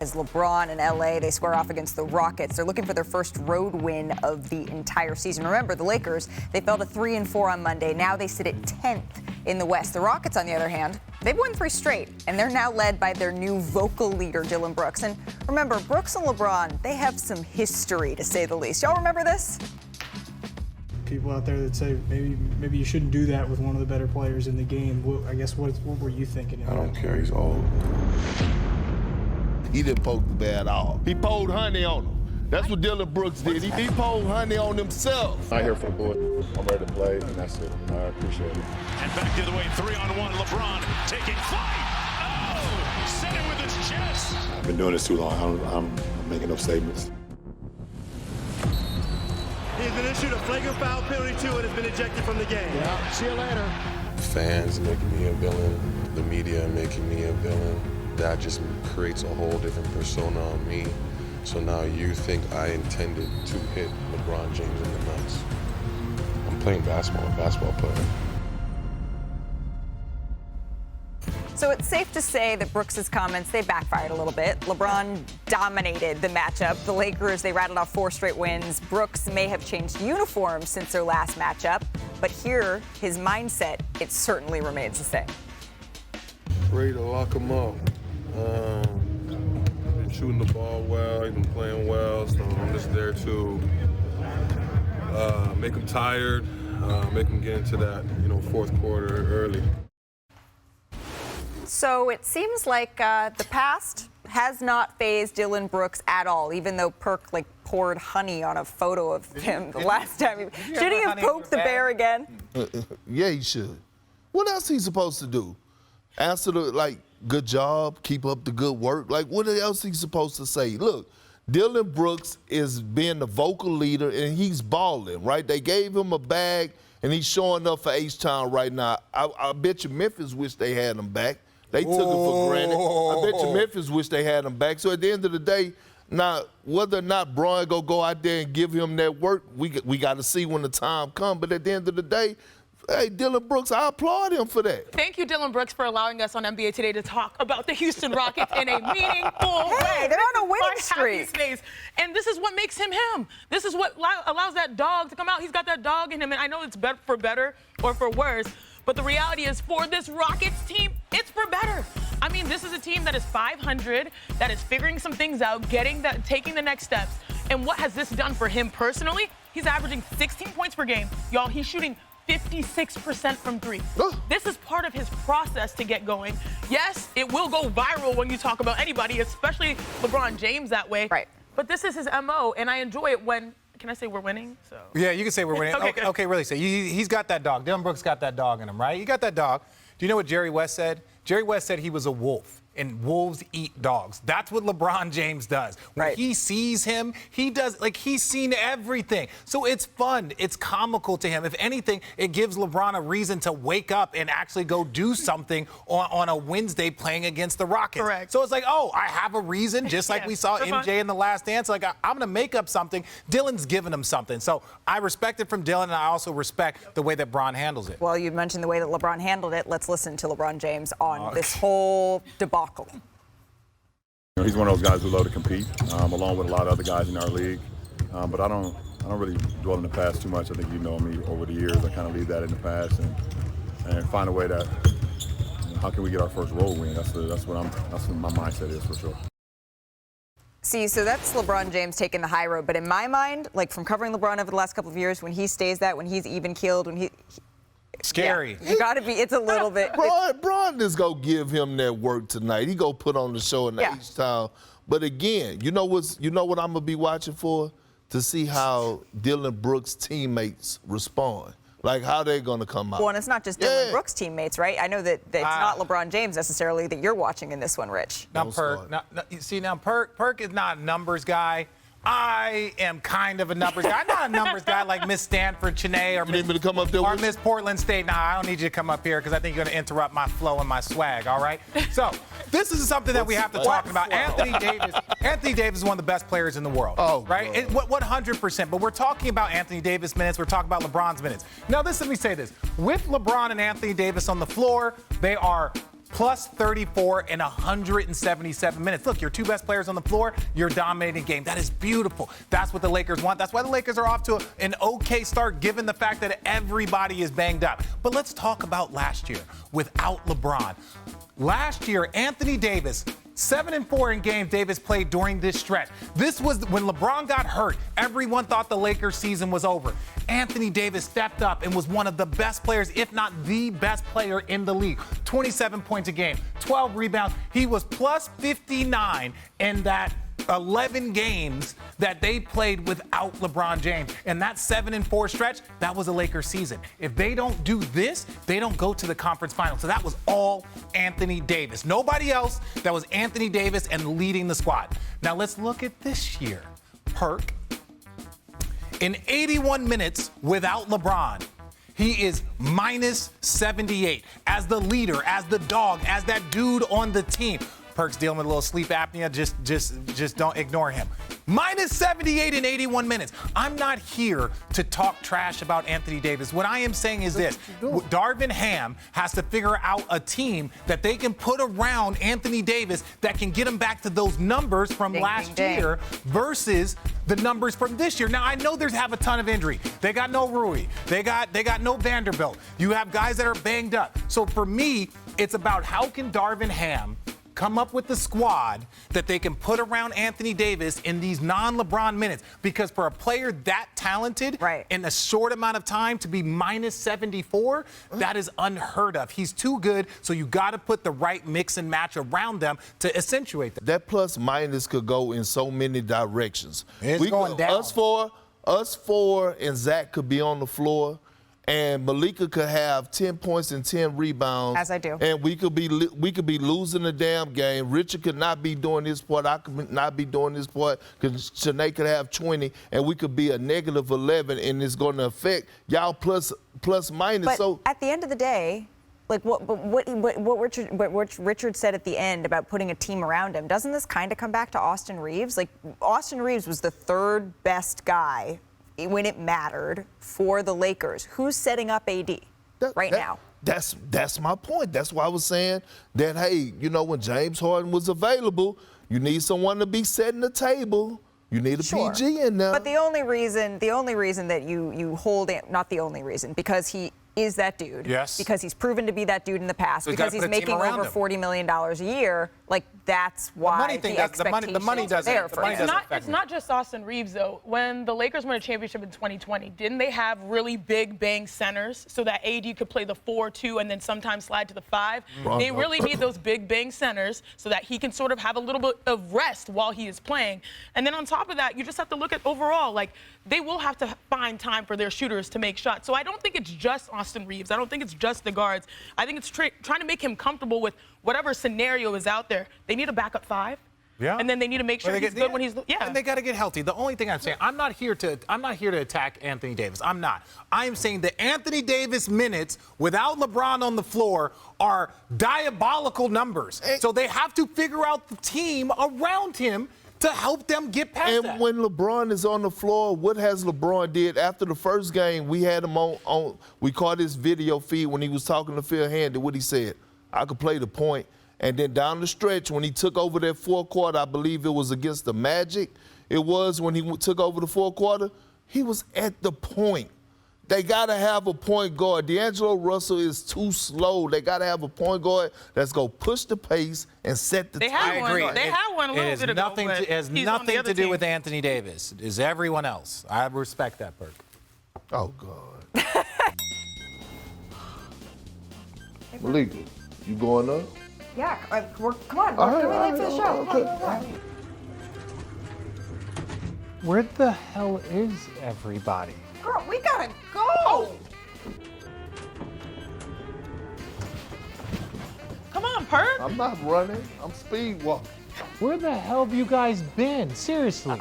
As LeBron and LA, they square off against the Rockets. They're looking for their first road win of the entire season. Remember, the Lakers, they fell to 3-4 on Monday. Now they sit at 10th in the West. The Rockets, on the other hand, they've won 3 straight, and they're now led by their new vocal leader, Dillon Brooks. And remember, Brooks and LeBron, they have some history, to say the least. Y'all remember this? People out there that say maybe you shouldn't do that with one of the better players in the game. I guess what were you thinking? I don't care. He's old. He didn't poke the bear at all. He poured honey on him. That's what Dillon Brooks did. He poured honey on himself. I'm here for the bullet. I'm ready to play, and that's it. I appreciate it. And back the other way, 3-on-1. LeBron taking flight. Oh, set it with his chest. I've been doing this too long. I'm making up statements. He's been issued a flagrant foul penalty too and has been ejected from the game. Yeah, see you later. Fans making me a villain, the media making me a villain. That just creates a whole different persona on me. So now you think I intended to hit LeBron James in the nuts. I'm playing basketball, I'm a basketball player. So it's safe to say that Brooks' comments, they backfired a little bit. LeBron dominated the matchup. The Lakers, they rattled off 4 straight wins. Brooks may have changed uniforms since their last matchup, but here, his mindset, it certainly remains the same. Ready to lock him up. Been shooting the ball well, he's been playing well, so I'm just there to make him tired, make him get into that, fourth quarter early. So it seems like the past has not fazed Dillon Brooks at all, even though Perk poured honey on a photo of him the last time. Should he have poked the bear again? Yeah, he should. What else he supposed to do? Answer the, good job, keep up the good work. What else he supposed to say? Look, Dillon Brooks is being the vocal leader, and he's balling, right? They gave him a bag, and he's showing up for H-Town right now. I bet you Memphis wish they had him back. They took it for granted. I bet you Memphis wish they had him back. So at the end of the day, now, whether or not Bron go out there and give him that work, we got to see when the time comes. But at the end of the day, hey, Dillon Brooks, I applaud him for that. Thank you, Dillon Brooks, for allowing us on NBA Today to talk about the Houston Rockets in a meaningful way. Hey, they're on a winning streak. And this is what makes him him. This is what allows that dog to come out. He's got that dog in him, and I know it's for better or for worse, but the reality is for this Rockets team, it's for better. I mean, this is a team that is 500, that is figuring some things out, taking the next steps. And what has this done for him personally? He's averaging 16 points per game. Y'all, he's shooting 56% from 3. This is part of his process to get going. Yes, it will go viral when you talk about anybody, especially LeBron James that way. Right. But this is his MO, and I enjoy it when, can I say we're winning? So. Yeah, you can say we're winning. Okay, really. So he's got that dog. Dillon Brooks got that dog in him, right? You got that dog. Do you know what Jerry West said? Jerry West said he was a wolf, and wolves eat dogs. That's what LeBron James does. When he sees him, he does, he's seen everything. So it's fun. It's comical to him. If anything, it gives LeBron a reason to wake up and actually go do something on a Wednesday playing against the Rockets. Correct. So it's I have a reason, just like we saw MJ in The Last Dance. I'm going to make up something. Dillon's giving him something. So I respect it from Dillon, and I also respect the way that Bron handles it. Well, you mentioned the way that LeBron handled it. Let's listen to LeBron James on this whole debacle. He's one of those guys who love to compete, along with a lot of other guys in our league. But I don't really dwell in the past too much. I think you know me over the years. I kind of leave that in the past and find a way that how can we get our first road win? That's what my mindset is for sure. See, so that's LeBron James taking the high road. But in my mind, from covering LeBron over the last couple of years, when he stays when he's even-keeled, when he... Scary. Yeah, you got to be. It's a little bit. Bron is going to give him that work tonight. He going to put on the show in the H-Town. But again, you know what I'm going to be watching for? To see how Dillon Brooks' teammates respond. How they're going to come out. Well, and it's not just Dillon Brooks' teammates, right? I know that it's not LeBron James necessarily that you're watching in this one, Rich. Now, Perk is not a numbers guy. I am kind of a numbers guy. I'm not a numbers guy like Miss Stanford Cheney or Miss Portland State. Nah, I don't need you to come up here because I think you're going to interrupt my flow and my swag, all right? So this is something that we have to talk about. Anthony Davis is one of the best players in the world, right? 100%. But we're talking about Anthony Davis minutes. We're talking about LeBron's minutes. Now, let me say this. With LeBron and Anthony Davis on the floor, they are plus 34 in 177 minutes. Look, your two best players on the floor, you're dominating game. That is beautiful. That's what the Lakers want. That's why the Lakers are off to an okay start, given the fact that everybody is banged up. But let's talk about last year without LeBron. Last year, Anthony Davis, 7-4 in games Davis played during this stretch. This was when LeBron got hurt. Everyone thought the Lakers season was over. Anthony Davis stepped up and was one of the best players, if not the best player in the league. 27 points a game, 12 rebounds. He was plus 59 in that 11 games that they played without LeBron James. And that 7-4 stretch, that was a Lakers season. If they don't do this, they don't go to the conference final. So that was all Anthony Davis. Nobody else. That was Anthony Davis and leading the squad. Now let's look at this year. Perk, in 81 minutes without LeBron, he is minus 78 as the leader, as the dog, as that dude on the team. Perk's dealing with a little sleep apnea. Just don't ignore him. Minus 78 in 81 minutes. I'm not here to talk trash about Anthony Davis. What I am saying is this. Darvin Ham has to figure out a team that they can put around Anthony Davis that can get him back to those numbers from last year versus the numbers from this year. Now, I know there's have a ton of injury. They got no Rui. They got no Vanderbilt. You have guys that are banged up. So for me, it's about how can Darvin Ham come up with the squad that they can put around Anthony Davis in these non-LeBron minutes. Because for a player that talented in a short amount of time to be minus 74, that is unheard of. He's too good, so you got to put the right mix and match around them to accentuate that. That plus minus could go in so many directions. It's going down. Us four and Zach could be on the floor. And Malika could have 10 points and 10 rebounds. As I do. And we could be losing the damn game. Richard could not be doing his part. I could not be doing this part because Shanae could have 20, and we could be a negative 11, and it's going to affect y'all plus minus. But so at the end of the day, like what Richard said at the end about putting a team around him, doesn't this kind of come back to Austin Reeves? Like Austin Reeves was the third best guy when it mattered for the Lakers. Who's setting up AD now? That's my point. That's why I was saying that, hey, you know, when James Harden was available, you need someone to be setting the table. You need a PG in there. But the only reason that you hold it, not the only reason, because he is that dude. Yes. Because he's proven to be that dude in the past. So because he's making over $40 million a year. Like, that's why the money doesn't. It's not just Austin Reeves, though. When the Lakers won a championship in 2020, didn't they have really big bang centers so that AD could play the 4-2 and then sometimes slide to the 5? They really need those big bang centers so that he can sort of have a little bit of rest while he is playing. And then on top of that, you just have to look at overall, like, they will have to find time for their shooters to make shots. So I don't think it's just Austin Reeves. I don't think it's just the guards. I think it's trying to make him comfortable with whatever scenario is out there. They need a backup 5. Yeah. And then they need to make sure he's good when he's And they got to get healthy. The only thing I'm saying, I'm not here to attack Anthony Davis. I'm not. I'm saying the Anthony Davis minutes without LeBron on the floor are diabolical numbers. So they have to figure out the team around him to help them get past that. And when LeBron is on the floor, what has LeBron did? After the first game, we had him on we caught his video feed when he was talking to Phil Handy. What he said, I could play the point. And then down the stretch, when he took over that fourth quarter, I believe it was against the Magic. It was when he took over the fourth quarter. He was at the point. They got to have a point guard. D'Angelo Russell is too slow. They got to have a point guard that's going to push the pace and set the They I agree. They had one a little bit ago. It has nothing to do with Anthony Davis. It is everyone else. I respect that, Perk. Oh, God. Malika, you going up? Yeah, come on, we're late for the show. Okay. Where the hell is everybody? Girl, we gotta go. Come on, Perk. I'm not running. I'm speed walking. Where the hell have you guys been? Seriously.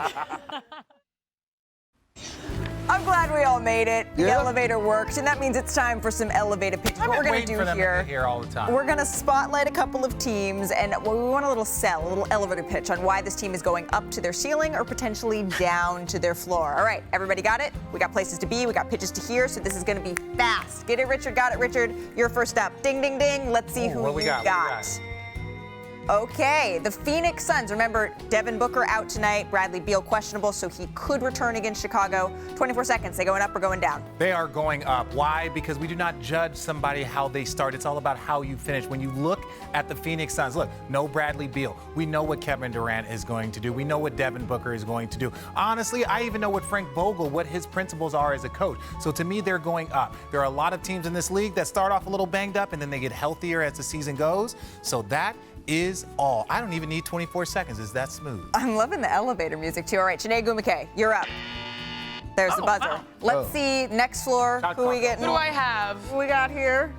I'm glad we all made it. The Yeah. elevator worked, and that means it's time for some elevator pitches. I've What been we're going waiting to do for them to here, get here all the time. we're going to spotlight a couple of teams, and we want a little sell, a little elevator pitch on why this team is going up to their ceiling or potentially down to their floor. All right, everybody got it? We got places to be, we got pitches to hear, so this is going to be fast. Get it, Richard? Got it, Richard? You're first up. Ding, ding, ding. Let's see who what we you got? got. What we got? Okay, the Phoenix Suns. Remember, Devin Booker out tonight. Bradley Beal questionable, so he could return against Chicago. 24 seconds. They going up or going down? They are going up. Why? Because we do not judge somebody how they start. It's all about how you finish. When you look at the Phoenix Suns, look, no Bradley Beal. We know what Kevin Durant is going to do. We know what Devin Booker is going to do. Honestly, I even know what Frank Vogel, what his principles are as a coach. So to me, they're going up. There are a lot of teams in this league that start off a little banged up and then they get healthier as the season goes. So that is all. I don't even need 24 seconds. It's that smooth. I'm loving the elevator music, too. All right, Sinead Gumake, you're up. There's the buzzer. Wow. Let's see next floor. Who we getting? Who do I have? Who we got here?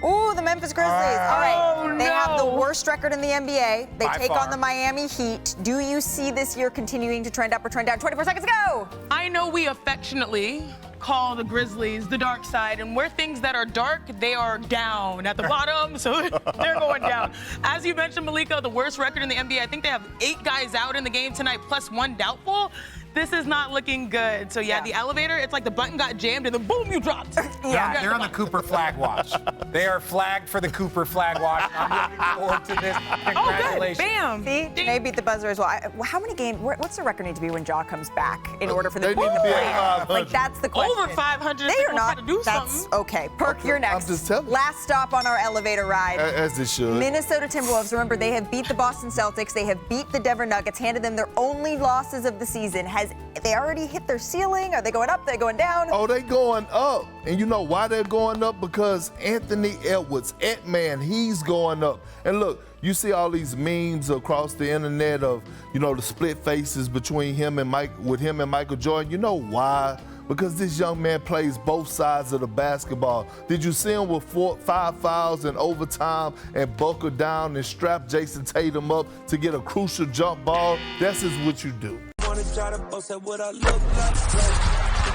Ooh, the Memphis Grizzlies. All right. Oh, They have the no. worst record in the NBA. They By take far. on the Miami Heat. Do you see this year continuing to trend up or trend down? 24 seconds, go! I know we affectionately call the Grizzlies the dark side, and where things that are dark, they are down at the bottom, so they're going down. As you mentioned, Malika, the worst record in the NBA. I think they have 8 guys out in the game tonight, plus 1 doubtful. This is not looking good. So, yeah, the elevator, it's like the button got jammed, and then boom, you dropped. Yeah. They're on the Cooper flag watch. They are flagged for the Cooper flag watch. I'm looking forward to this. Oh, good. Congratulations. Bam. See, Sinead beat the buzzer as well. How many games? What's the record need to be when Jaw comes back in order for They them need to be at play? 500. Like, that's the question. Over 500. They are not. To do That's something. okay. Perk, you're next. I'm just telling you. Last stop on our elevator ride. As it should. Minnesota Timberwolves. Remember, they have beat the Boston Celtics. They have beat the Denver Nuggets, handed them their only losses of the season. Has they already hit their ceiling? Are they going up? Are they going down? Oh, they going up. And you know why they're going up? Because Anthony Edwards, Ant-Man, he's going up. And look, you see all these memes across the internet of, you know, the split faces between him and Michael Jordan. You know why? Because this young man plays both sides of the basketball. Did you see him with 5 fouls in overtime and buckle down and strap Jason Tatum up to get a crucial jump ball? That's just what you do. Wanna try to boast at what I look like. Keep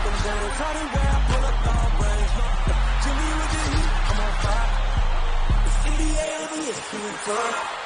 them down, try to wear, I pull up long range. Jimmy with the heat, I'm on fire. It's NBA, it's